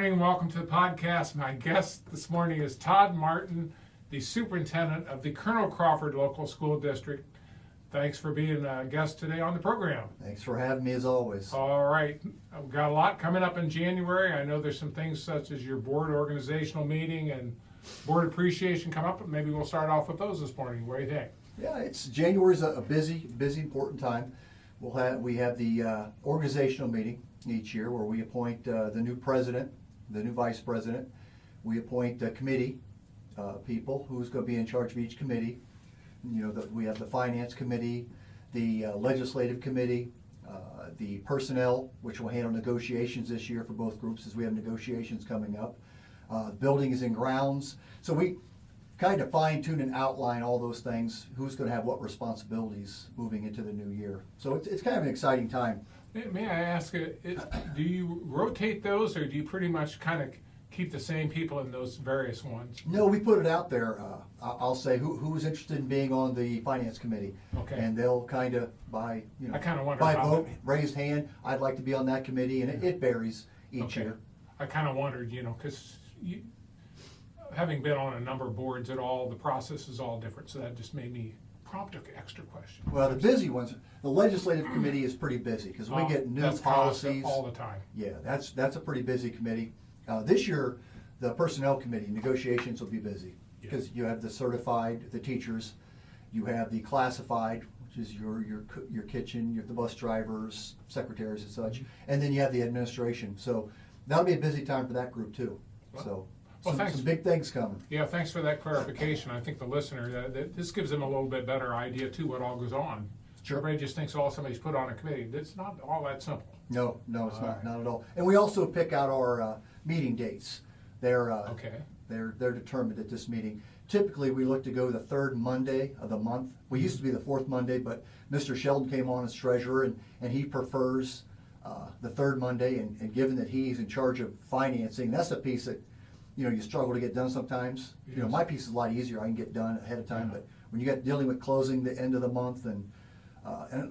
morning, welcome to the podcast. My guest this morning is Todd Martin, the superintendent of the Crawford Local School District. Thanks for being a guest today on the program. Thanks for having me as always. All right, we've got a lot coming up in January. I know there's some things such as your board organizational meeting and board appreciation come up, but maybe we'll start off with those this morning. What do you think? Yeah, January's a busy, important time. We have the organizational meeting each year where we appoint the new president, the new vice president. We appoint a committee people who's going to be in charge of each committee. You know, we have the finance committee, the legislative committee, the personnel, which will handle negotiations this year for both groups as we have negotiations coming up. Buildings and grounds. So we kind of fine tune and outline all those things, who's going to have what responsibilities moving into the new year. So it's kind of an exciting time. May I ask, do you rotate those, or do you pretty much kind of keep the same people in those various ones? No, we put it out there. I'll say who's interested in being on the finance committee. Okay. And they'll kind of by vote, raised hand, I'd like to be on that committee, and it varies each year. I kind of wondered, because having been on a number of boards at all, the process is all different, so that just made me prompt an extra question. Well, the busy ones, the legislative committee is pretty busy because we get new policies all the time. Yeah, that's a pretty busy committee. This year, the personnel committee negotiations will be busy because you have the certified, the teachers, you have the classified, which is your kitchen, you have the bus drivers, secretaries and such, and then you have the administration. So that'll be a busy time for that group too. Some big things coming. Yeah, thanks for that clarification. I think the listener, this gives them a little bit better idea too what all goes on. Sure. Everybody just thinks, somebody's put on a committee. It's not all that simple. No, it's not at all. And we also pick out our meeting dates. They're determined at this meeting. Typically, we look to go the third Monday of the month. We used to be the fourth Monday, but Mr. Sheldon came on as treasurer, and he prefers the third Monday. And given that he's in charge of financing, that's a piece that you struggle to get done sometimes. Yes. My piece is a lot easier. I can get done ahead of time, but when you got dealing with closing the end of the month, and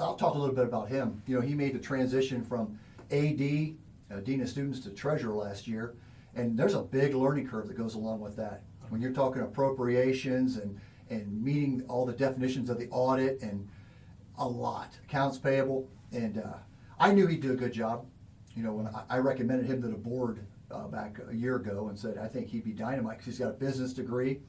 I'll talk a little bit about him. He made the transition from AD, Dean of Students, to treasurer last year, and there's a big learning curve that goes along with that. When you're talking appropriations and meeting all the definitions of the audit and a lot, accounts payable, and I knew he'd do a good job. When I recommended him to the board back a year ago and said I think he'd be dynamite because he's got a business degree,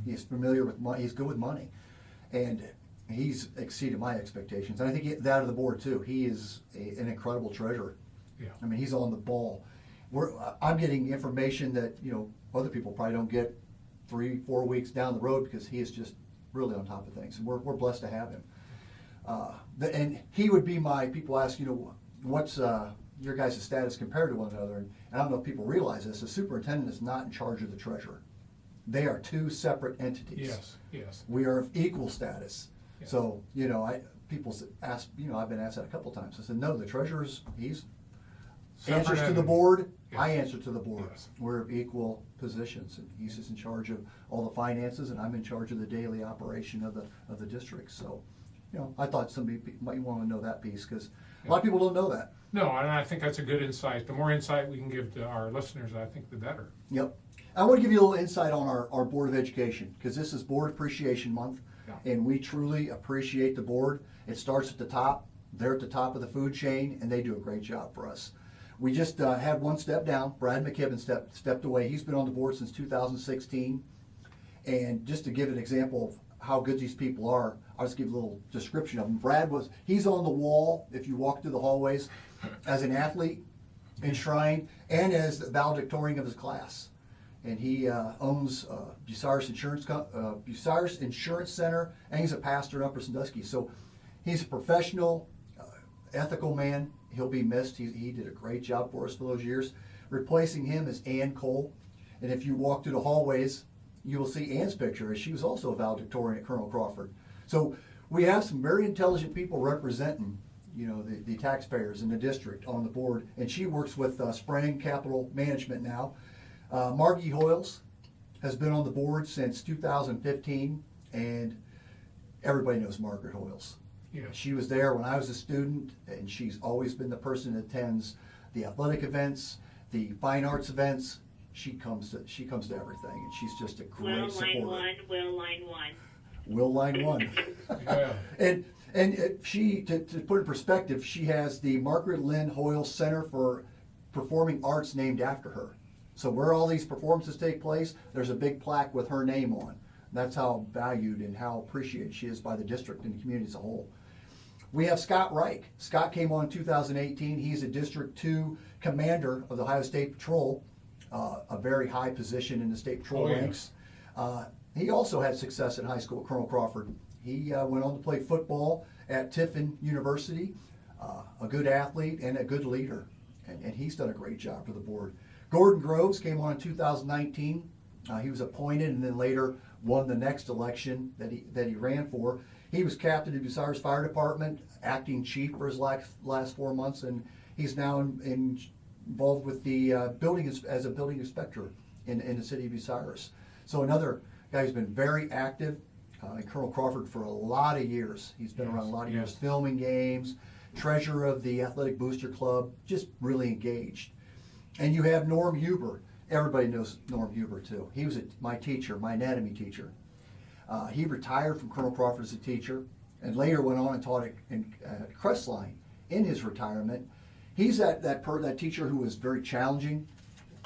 he's familiar with money, he's good with money, and he's exceeded my expectations. And I think that of the board too. He is an incredible treasurer. Yeah. I mean, he's on the ball. I'm getting information that other people probably don't get 3-4 weeks down the road because he is just really on top of things, and we're blessed to have him. And he would be people ask, what's your guys' status compared to one another, and I don't know if people realize this, the superintendent is not in charge of the treasurer. They are two separate entities. Yes. We are of equal status. Yes. So, people ask, I've been asked that a couple times. I said, no, the treasurer's, he's answers to the board, yes. I answer to the board. Yes. We're of equal positions, and he's just in charge of all the finances, and I'm in charge of the daily operation of the district. So, I thought somebody might want to know that piece because a lot of people don't know that. No, and I think that's a good insight. The more insight we can give to our listeners, I think the better. Yep. I want to give you a little insight on our Board of Education because this is Board Appreciation Month, and we truly appreciate the board. It starts at the top. They're at the top of the food chain, and they do a great job for us. We just had one step down. Brad McKibben stepped away. He's been on the board since 2016. And just to give an example of how good these people are, I'll just give a little description of him. He's on the wall if you walk through the hallways as an athlete, enshrined, and as the valedictorian of his class. And he owns Bucyrus Insurance Center, and he's a pastor in Upper Sandusky. So he's a professional, ethical man. He'll be missed. He did a great job for us for those years. Replacing him is Ann Cole. And if you walk through the hallways, you will see Ann's picture, as she was also a valedictorian at Crawford. So we have some very intelligent people representing, the taxpayers in the district on the board. And she works with Spring Capital Management now. Margie Hoyles has been on the board since 2015, and everybody knows Margaret Hoyles. Yeah. She was there when I was a student, and she's always been the person that attends the athletic events, the fine arts events, she comes to everything, and she's just a great supporter. Will line one. Will line one. Yeah. And she, to put it in perspective, she has the Margaret Lynn Hoyle Center for Performing Arts named after her. So where all these performances take place, there's a big plaque with her name on. That's how valued and how appreciated she is by the district and the community as a whole. We have Scott Reich. Scott came on in 2018. He's a District 2 commander of the Ohio State Patrol, a very high position in the State Patrol ranks. He also had success in high school at Colonel Crawford. He went on to play football at Tiffin University, a good athlete and a good leader. And he's done a great job for the board. Gordon Groves came on in 2019. He was appointed and then later won the next election that he ran for. He was captain of Bucyrus Fire Department, acting chief for his last 4 months, and he's now involved with the building as a building inspector in the city of Bucyrus. So another guy who's been very active in Colonel Crawford for a lot of years. He's been around a lot of years, filming games, treasurer of the Athletic Booster Club, just really engaged. And you have Norm Huber. Everybody knows Norm Huber too. He was my teacher, my anatomy teacher. He retired from Colonel Crawford as a teacher and later went on and taught at Crestline in his retirement. He's that teacher who was very challenging,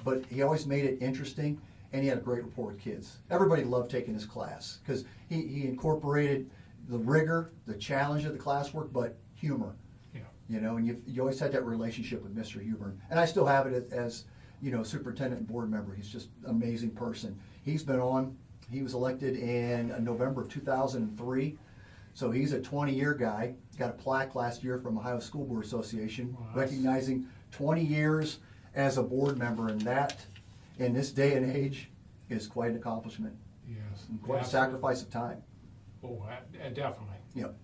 but he always made it interesting, and he had a great rapport with kids. Everybody loved taking his class because he incorporated the rigor, the challenge of the classwork, but humor. Yeah. You know, and you always had that relationship with Mr. Huber. And I still have it as, superintendent and board member. He's just an amazing person. He was elected in November of 2003. So he's a 20-year guy. Got a plaque last year from Ohio School Board Association recognizing 20 years as a board member, and that, in this day and age, is quite an accomplishment. Yes. And quite a sacrifice of time. Oh, definitely. Yep.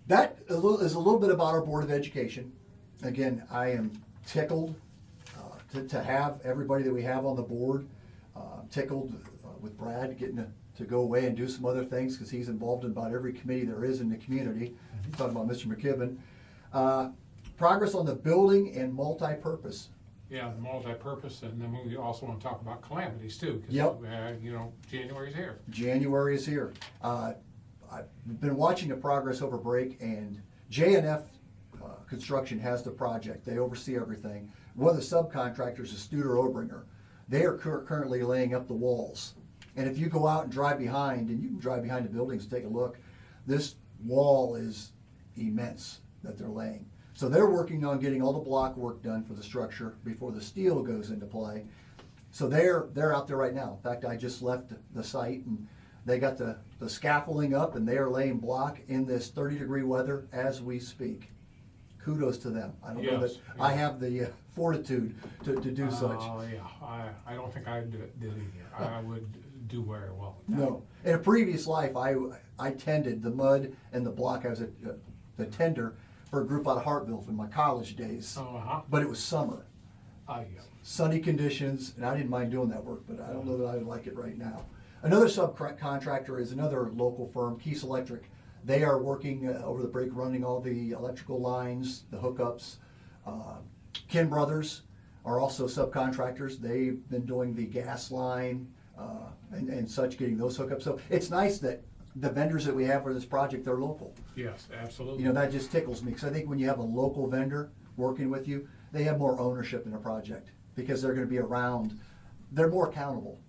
That is a little bit about our Board of Education. Again, I am tickled to have everybody that we have on the board. Tickled with Brad getting to go away and do some other things because he's involved in about every committee there is in the community. Talking about Mr. McKibben. Progress on the building and multi-purpose. Yeah, the multi-purpose, and then we also want to talk about calamities too. Cause, Yep. January's here. January is here. I've been watching the progress over break, and J&F Construction has the project. They oversee everything. One of the subcontractors is Studer Obringer. They are currently laying up the walls. And if you go out and drive behind, and you can drive behind the buildings and take a look, this wall is immense that they're laying. So they're working on getting all the block work done for the structure before the steel goes into play. So they're out there right now. In fact, I just left the site and they got the scaffolding up and they are laying block in this 30-degree weather as we speak. Kudos to them. I don't know that I have the fortitude to do such. Oh, yeah. I don't think I did either. I would do very well with that. No. In a previous life, I tended the mud and the block. I was the tender for a group out of Hartville in my college days. But it was summer. Yeah. Sunny conditions, and I didn't mind doing that work, but I don't know that I would like it right now. Another subcontractor is another local firm, Keys Electric. They are working over the break, running all the electrical lines, the hookups. Ken Brothers are also subcontractors. They've been doing the gas line and such, getting those hookups. So it's nice that the vendors that we have for this project, they're local. Yes, absolutely. That just tickles me, because I think when you have a local vendor working with you, they have more ownership in a project because they're going to be around. They're more accountable.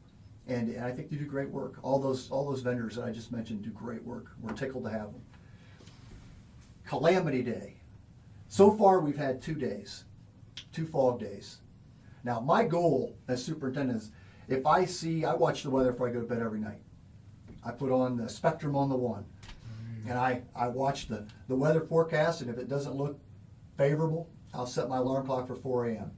And I think they do great work. All those vendors that I just mentioned do great work. We're tickled to have them. Calamity Day. So far, we've had 2 days, 2 fog days. Now, my goal as superintendent is, if I watch the weather before I go to bed every night. I put on the Spectrum on the one, and I watch the weather forecast, and if it doesn't look favorable, I'll set my alarm clock for 4 a.m.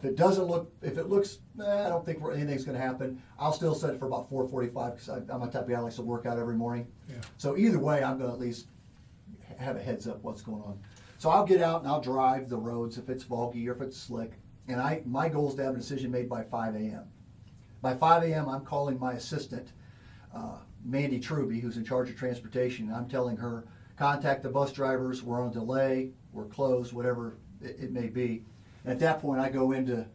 If it looks, I don't think anything's going to happen, I'll still set it for about 4:45 because I'm a type of guy that likes to work out every morning. Yeah. So either way, I'm going to at least have a heads up what's going on. So I'll get out and I'll drive the roads if it's foggy or if it's slick. And my goal is to have a decision made by 5 a.m. By 5 a.m., I'm calling my assistant, Mandy Truby, who's in charge of transportation, and I'm telling her, contact the bus drivers, we're on delay, we're closed, whatever it may be. At that point, I go into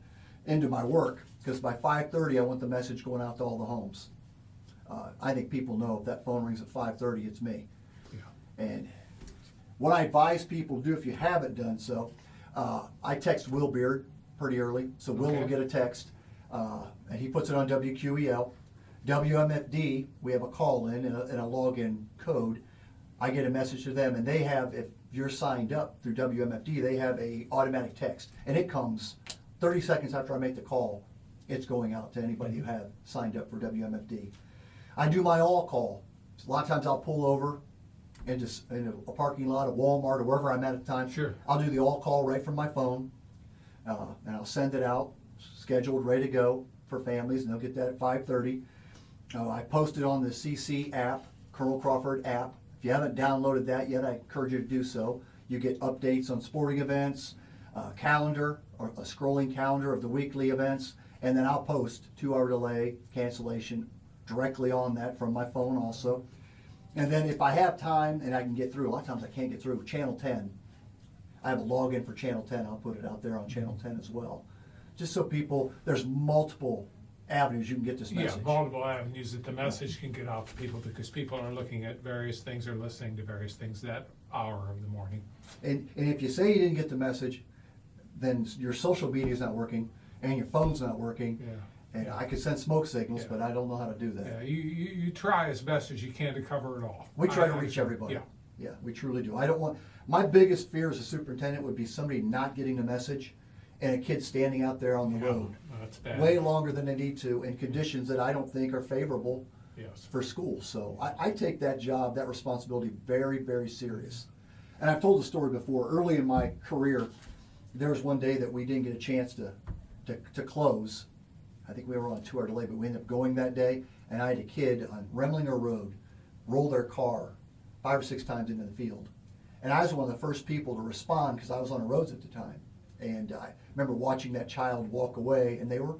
my work, because by 5:30, I want the message going out to all the homes. I think people know if that phone rings at 5:30, it's me. Yeah. And what I advise people to do, if you haven't done so, I text Will Beard pretty early, so Will will get a text, and he puts it on WQEL. WMFD, we have a call-in and a login code. I get a message to them, and they have, if you're signed up through WMFD, they have a automatic text, and it comes 30 seconds after I make the call. It's going out to anybody who have signed up for WMFD. I do my all call. A lot of times I'll pull over into a parking lot, a Walmart, or wherever I'm at the time. Sure. I'll do the all call right from my phone, and I'll send it out, scheduled, ready to go for families, and they'll get that at 5:30. I post it on the CC app, Colonel Crawford app. If you haven't downloaded that yet, I encourage you to do so. You get updates on sporting events, calendar, or a scrolling calendar of the weekly events, and then I'll post 2-hour delay, cancellation directly on that from my phone also. And then if I have time and I can get through, a lot of times I can't get through, Channel 10. I have a login for Channel 10, I'll put it out there on Channel 10 as well. Just so people, there's multiple avenues you can get this message. Yeah, multiple avenues that the message can get out to people, because people are looking at various things or listening to various things that hour of the morning. And if you say you didn't get the message, then your social media is not working and your phone's not working. Yeah. And I could send smoke signals, Yeah. but I don't know how to do that. Yeah, you try as best as you can to cover it all. We try to I- reach everybody. Yeah. Yeah, we truly do. I don't want, my biggest fear as a superintendent would be somebody not getting the message and a kid standing out there on the Yeah, road that's bad. way longer than they need to in conditions that I don't think are favorable Yes. for school. So I take that job, that responsibility very, very serious. And I've told the story before. Early in my career, there was one day that we didn't get a chance to close. I think we were on a 2-hour delay, but we ended up going that day. And I had a kid on Remlinger Road roll their car 5 or 6 times into the field. And I was one of the first people to respond because I was on the roads at the time. And I remember watching that child walk away, and they were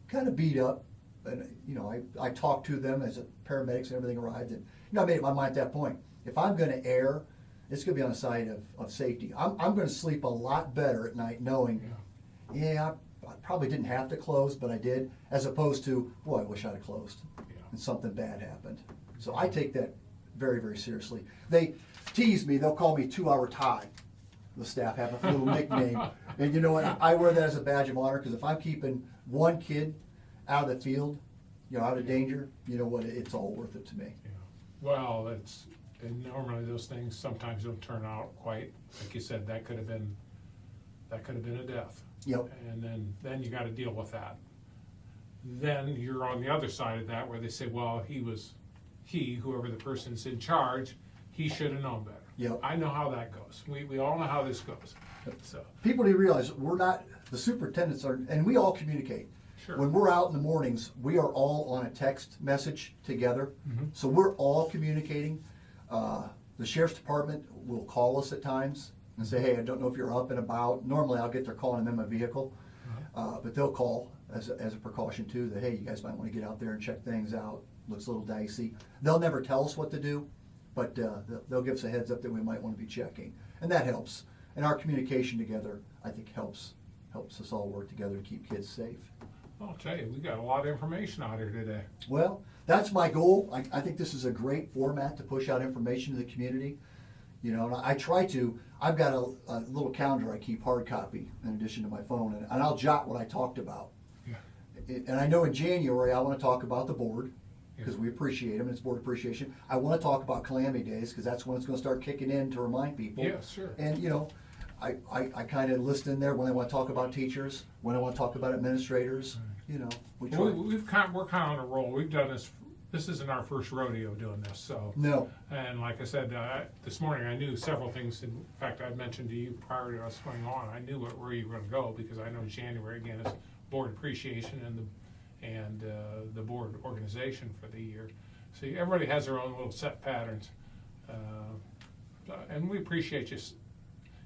kind of beat up. And, you know, I talked to them as the paramedics and everything arrived. And, you know, I made up my mind at that point. If I'm going to err, it's going to be on the side of safety. I'm going to sleep a lot better at night knowing, I probably didn't have to close, but I did, as opposed to, boy, I wish I'd have closed. Yeah. And something bad happened. So I take that very, very seriously. They tease me. They'll call me 2-hour Todd. The staff have a little nickname. And you know what? I wear that as a badge of honor, because if I'm keeping one kid out of the field, you know, out of danger, you know what? It's all worth it to me. Yeah. Well, and normally those things sometimes don't turn out quite, like you said, that could have been a death. Yep. And then you gotta deal with that. Then you're on the other side of that, where they say, well, whoever the person's in charge, he should have known better. Yep. I know how that goes. We all know how this goes. So, People need to realize we're not, the superintendents are, and we all communicate. Sure. When we're out in the mornings, we are all on a text message together. Mhm. So we're all communicating. The sheriff's department will call us at times and say, hey, I don't know if you're up and about. Normally I'll get their call and I'm in my vehicle. But they'll call as a precaution too, that, hey, you guys might want to get out there and check things out. Looks a little dicey. They'll never tell us what to do, but they'll give us a heads up that we might want to be checking. And that helps. And our communication together, I think, helps us all work together to keep kids safe. I'll tell you, we got a lot of information out here today. Well, that's my goal. I think this is a great format to push out information to the community. You know, and I try to, I've got a little calendar I keep hard copy in addition to my phone, and I'll jot what I talked about. Yeah. And I know in January, I want to talk about the board, because we appreciate them, it's board appreciation. I want to talk about calamity days, because that's when it's going to start kicking in to remind people. Yeah, sure. And, you know, I kind of list in there when I want to talk about teachers, when I want to talk about administrators, you know. We try. We're kind of on a roll. We've done this. This isn't our first rodeo doing this, so. No. And like I said, this morning I knew several things. In fact, I mentioned to you prior to us going on, I knew where you were going to go, because I know January again is board appreciation and the board organization for the year. So everybody has their own little set patterns, and we appreciate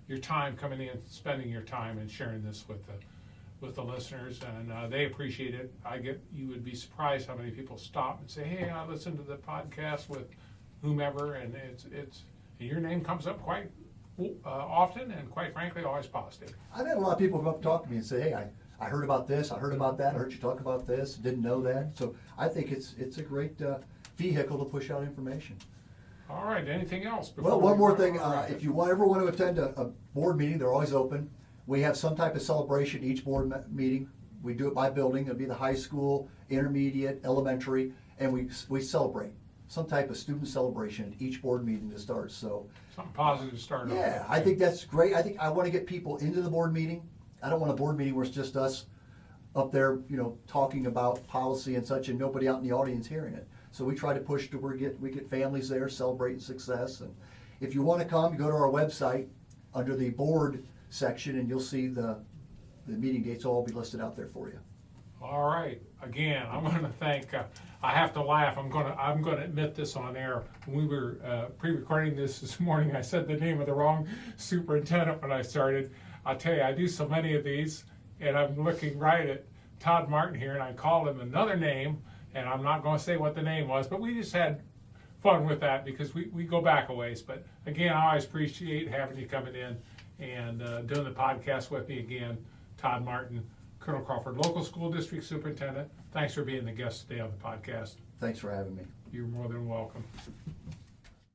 your time coming in, spending your time and sharing this with the listeners, and they appreciate it. You would be surprised how many people stop and say, hey, I listened to the podcast with whomever, and it's and your name comes up quite often, and quite frankly, always positive. I've had a lot of people come up and talk to me and say, hey, I heard about this, I heard about that, I heard you talk about this, didn't know that. So I think it's a great vehicle to push out information. All right, anything else? Well, one more thing, if you ever want to attend a board meeting, they're always open. We have some type of celebration each board meeting. We do it by building. It'll be the high school, intermediate, elementary, and we celebrate. Some type of student celebration at each board meeting that starts, so. Something positive to start off. Yeah, I think that's great. I want to get people into the board meeting. I don't want a board meeting where it's just us up there, talking about policy and such, and nobody out in the audience hearing it. So we try to push to where we get families there celebrating success. And if you want to come, you go to our website under the board section, and you'll see the meeting dates will all be listed out there for you. All right, again, I'm going to thank, I have to laugh, I'm going to admit this on air. When we were pre-recording this morning, I said the name of the wrong superintendent when I started. I'll tell you, I do so many of these, and I'm looking right at Todd Martin here, and I called him another name, and I'm not going to say what the name was, but we just had fun with that because we go back a ways. But again, I always appreciate having you coming in and doing the podcast with me again. Todd Martin, Colonel Crawford Local School District Superintendent. Thanks for being the guest today on the podcast. Thanks for having me. You're more than welcome.